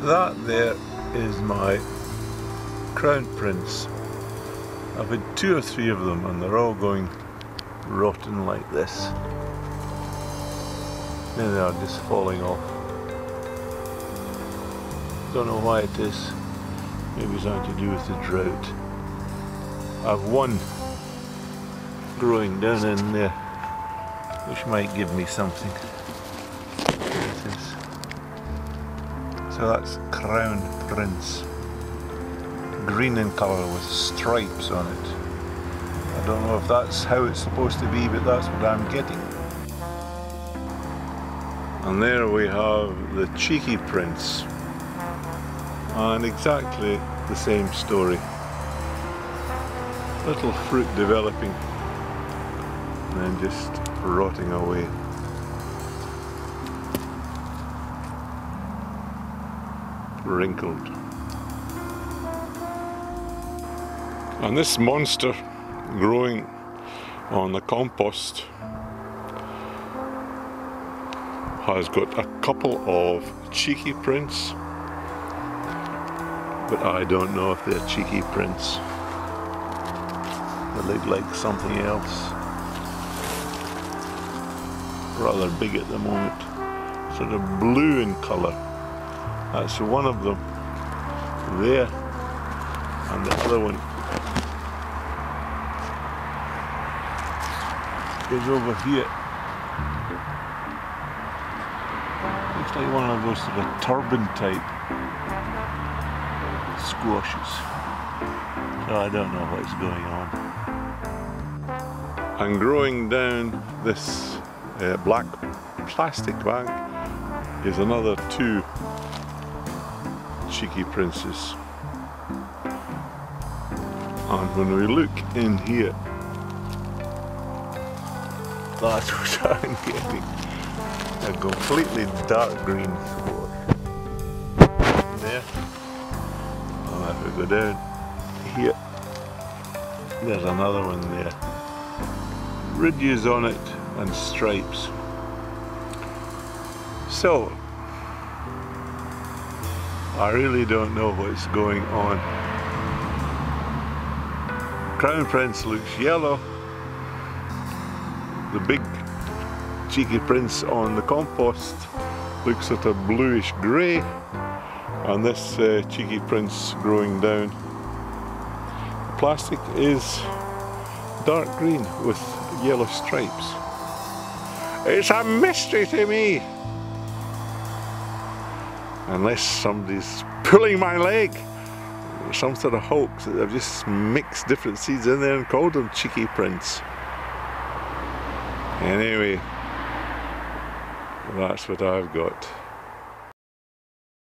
That there is my crown prince. I've had 2 or 3 of them and they're all going rotten like this. There they are, just falling off. Don't know why it is. Maybe something to do with the drought. I've 1 growing down in there, which might give me something. There it is. So that's Crown Prince. Green in colour with stripes on it. I don't know if that's how it's supposed to be, but that's what I'm getting. And there we have the Cheeky Prince. And exactly the same story. Little fruit developing and then just rotting away. Wrinkled. And this monster growing on the compost has got a couple of Cheeky Prince, but I don't know if they're Cheeky Prince. They look like something else. Rather big at the moment. Sort of blue in colour. That's one of them there, and the other one is over here. Looks like one of those sort of turban type squashes. So I don't know what's going on. And growing down this black plastic bag is another 2 Cheeky Princes. And when we look in here, that's what I'm getting. A completely dark green squash. There. And if we go down here, there's another one there. Ridges on it and stripes. So, I really don't know what's going on. Crown Prince looks yellow. The big Cheeky Prince on the compost looks sort of bluish grey, and this Cheeky Prince growing down the plastic is dark green with yellow stripes. It's a mystery to me! Unless somebody's pulling my leg. Some sort of hoax that they've just mixed different seeds in there and called them Cheeky Prince. Anyway, that's what I've got.